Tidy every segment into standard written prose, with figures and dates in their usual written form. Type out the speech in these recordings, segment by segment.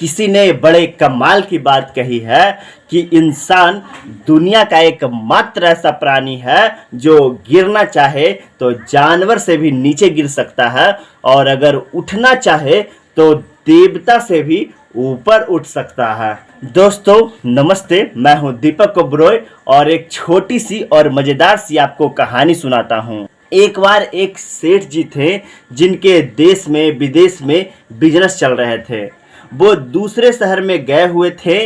किसी ने बड़े कमाल की बात कही है कि इंसान दुनिया का एकमात्र ऐसा प्राणी है जो गिरना चाहे तो जानवर से भी नीचे गिर सकता है, और अगर उठना चाहे तो देवता से भी ऊपर उठ सकता है। दोस्तों नमस्ते, मैं हूं दीपक ओबरॉय और एक छोटी सी और मजेदार सी आपको कहानी सुनाता हूं। एक बार एक सेठ जी थे जिनके देश में विदेश में बिजनेस चल रहे थे। वो दूसरे शहर में गए हुए थे,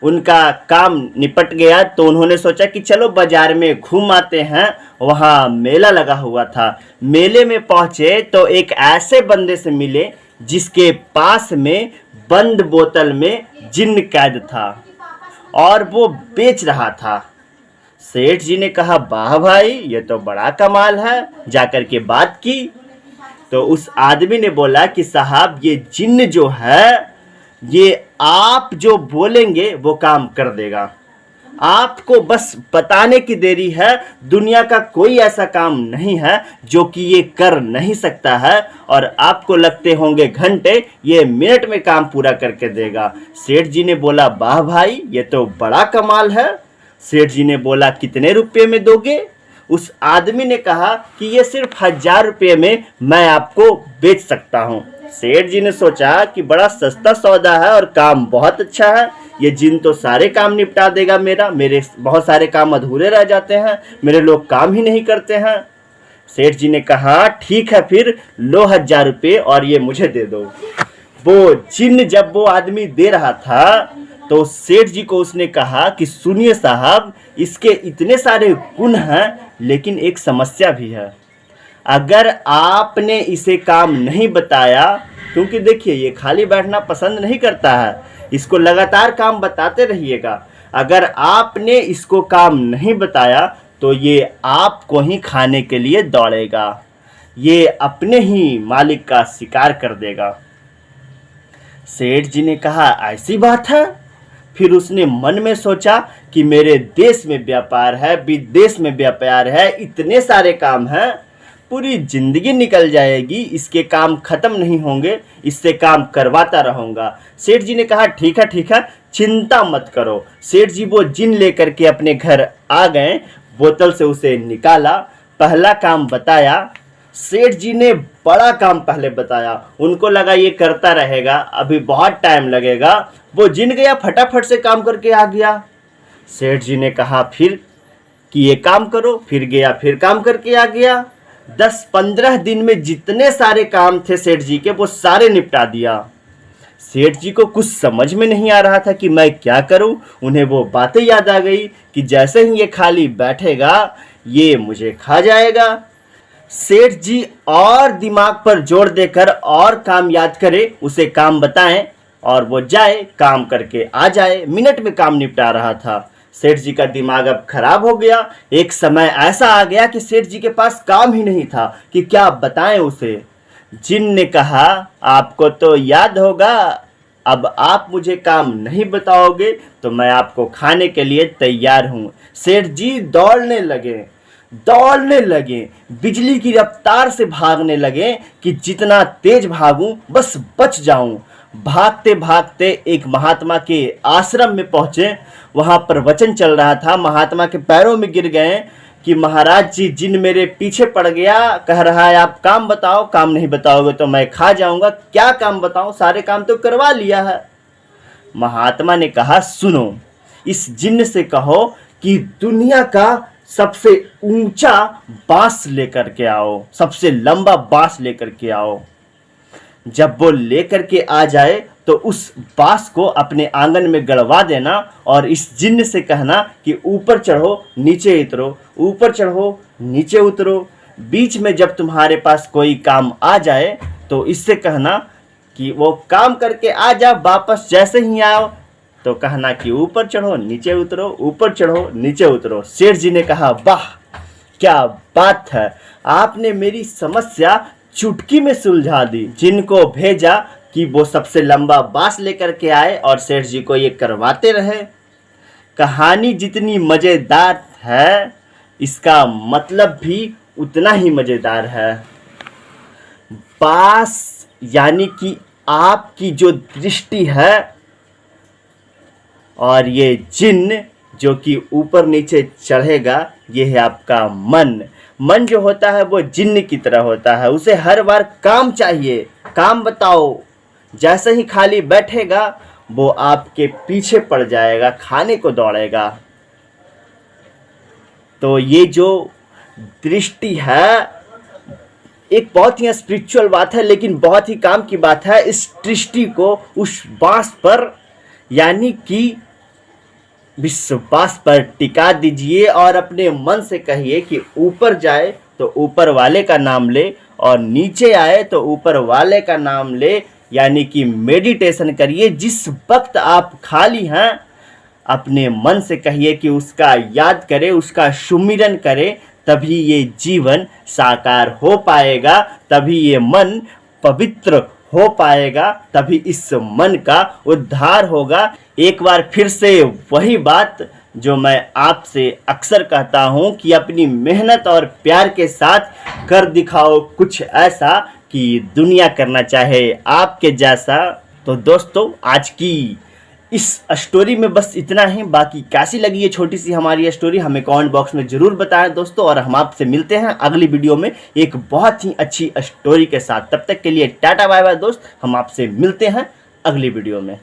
उनका काम निपट गया तो उन्होंने सोचा कि चलो बाजार में घूम आते हैं। वहाँ मेला लगा हुआ था। मेले में पहुँचे तो एक ऐसे बंदे से मिले जिसके पास में बंद बोतल में जिन्न कैद था और वो बेच रहा था। सेठ जी ने कहा, वाह भाई, ये तो बड़ा कमाल है। जाकर के बात की तो उस आदमी ने बोला कि साहब, ये जिन्न जो है ये आप जो बोलेंगे वो काम कर देगा। आपको बस बताने की देरी है। दुनिया का कोई ऐसा काम नहीं है जो कि ये कर नहीं सकता है, और आपको लगते होंगे घंटे, ये मिनट में काम पूरा करके देगा। सेठ जी ने बोला, वाह भाई, ये तो बड़ा कमाल है। सेठ जी ने बोला, कितने रुपये में दोगे? उस आदमी ने कहा कि ये सिर्फ 1000 रुपये में मैं आपको बेच सकता हूँ। सेठ जी ने सोचा कि बड़ा सस्ता सौदा है और काम बहुत अच्छा है। ये जिन तो सारे काम निपटा देगा मेरे बहुत सारे काम अधूरे रह जाते हैं, मेरे लोग काम ही नहीं करते हैं। सेठ जी ने कहा, ठीक है, फिर लो 1000 रुपये और ये मुझे दे दो। वो जिन जब वो आदमी दे रहा था तो सेठ जी को उसने कहा कि सुनिए साहब, इसके इतने सारे गुण हैं लेकिन एक समस्या भी है। अगर आपने इसे काम नहीं बताया, क्योंकि देखिए ये खाली बैठना पसंद नहीं करता है, इसको लगातार काम बताते रहिएगा। अगर आपने इसको काम नहीं बताया तो ये आपको ही खाने के लिए दौड़ेगा, ये अपने ही मालिक का शिकार कर देगा। सेठ जी ने कहा, ऐसी बात है? फिर उसने मन में सोचा कि मेरे देश में व्यापार है, विदेश में व्यापार है, इतने सारे काम हैं, पूरी जिंदगी निकल जाएगी, इसके काम खत्म नहीं होंगे, इससे काम करवाता रहूँगा। सेठ जी ने कहा, ठीक है ठीक है, चिंता मत करो। सेठ जी वो जिन लेकर के अपने घर आ गए, बोतल से उसे निकाला, पहला काम बताया। सेठ जी ने बड़ा काम पहले बताया, उनको लगा ये करता रहेगा, अभी बहुत टाइम लगेगा। वो जिन गया, फटाफट से काम करके आ गया। सेठ जी ने कहा फिर कि ये काम करो, फिर गया, फिर काम करके आ गया। 10-15 दिन में जितने सारे काम थे सेठ जी के, वो सारे निपटा दिया। सेठ जी को कुछ समझ में नहीं आ रहा था कि मैं क्या करूं। उन्हें वो बातें याद आ गई कि जैसे ही ये खाली बैठेगा ये मुझे खा जाएगा। सेठ जी और दिमाग पर जोर देकर और काम याद करे, उसे काम बताएं और वो जाए, काम करके आ जाए। मिनट में काम निपटा रहा था। सेठ जी का दिमाग अब खराब हो गया। एक समय ऐसा आ गया कि सेठ जी के पास काम ही नहीं था कि क्या बताएं उसे। जिन ने कहा, आपको तो याद होगा, अब आप मुझे काम नहीं बताओगे तो मैं आपको खाने के लिए तैयार हूँ। सेठ जी दौड़ने लगे, बिजली की रफ्तार से भागने लगे कि जितना तेज भागूं बस बच जाऊं। भागते भागते एक महात्मा के आश्रम में पहुंचे। वहां पर वचन चल रहा था। महात्मा के पैरों में गिर गए कि महाराज जी, जिन मेरे पीछे पड़ गया, कह रहा है आप काम बताओ, काम नहीं बताओगे तो मैं खा जाऊंगा। क्या काम बताऊं, सारे काम तो करवा लिया है। महात्मा ने कहा, सुनो, इस जिन्न से कहो कि दुनिया का सबसे ऊंचा बांस लेकर के आओ, सबसे लंबा बांस लेकर के आओ। जब वो लेकर के आ जाए तो उस बांस को अपने आंगन में गड़वा देना और इस जिन्न से कहना कि ऊपर चढ़ो नीचे उतरो, ऊपर चढ़ो नीचे उतरो। बीच में जब तुम्हारे पास कोई काम आ जाए तो इससे कहना कि वो काम करके आ जा, वापस जैसे ही आओ तो कहना कि ऊपर चढ़ो नीचे उतरो, ऊपर चढ़ो नीचे उतरो। सेठ जी ने कहा, वाह क्या बात है, आपने मेरी समस्या चुटकी में सुलझा दी। जिनको भेजा कि वो सबसे लंबा बांस लेकर के आए और सेठ जी को ये करवाते रहे। कहानी जितनी मज़ेदार है, इसका मतलब भी उतना ही मज़ेदार है। बांस यानी कि आपकी जो दृष्टि है और ये जिन्न जो कि ऊपर नीचे चढ़ेगा, ये है आपका मन। मन जो होता है वो जिन्न की तरह होता है, उसे हर बार काम चाहिए, काम बताओ। जैसे ही खाली बैठेगा वो आपके पीछे पड़ जाएगा, खाने को दौड़ेगा। तो ये जो दृष्टि है एक बहुत ही स्पिरिचुअल बात है, लेकिन बहुत ही काम की बात है। इस दृष्टि को उस बांस पर यानी कि विश्वास पर टिका दीजिए और अपने मन से कहिए कि ऊपर जाए तो ऊपर वाले का नाम ले और नीचे आए तो ऊपर वाले का नाम ले। यानी कि मेडिटेशन करिए। जिस वक्त आप खाली हैं अपने मन से कहिए कि उसका याद करें, उसका सुमिरन करें, तभी ये जीवन साकार हो पाएगा, तभी ये मन पवित्र हो पाएगा, तभी इस मन का उद्धार होगा। एक बार फिर से वही बात जो मैं आपसे अक्सर कहता हूँ कि अपनी मेहनत और प्यार के साथ कर दिखाओ कुछ ऐसा कि दुनिया करना चाहे आपके जैसा। तो दोस्तों आज की इस स्टोरी में बस इतना ही। बाकी कैसी लगी ये छोटी सी हमारी स्टोरी हमें कमेंट बॉक्स में ज़रूर बताएं दोस्तों, और हम आपसे मिलते हैं अगली वीडियो में एक बहुत ही अच्छी स्टोरी के साथ। तब तक के लिए टाटा बाय बाय दोस्त, हम आपसे मिलते हैं अगली वीडियो में।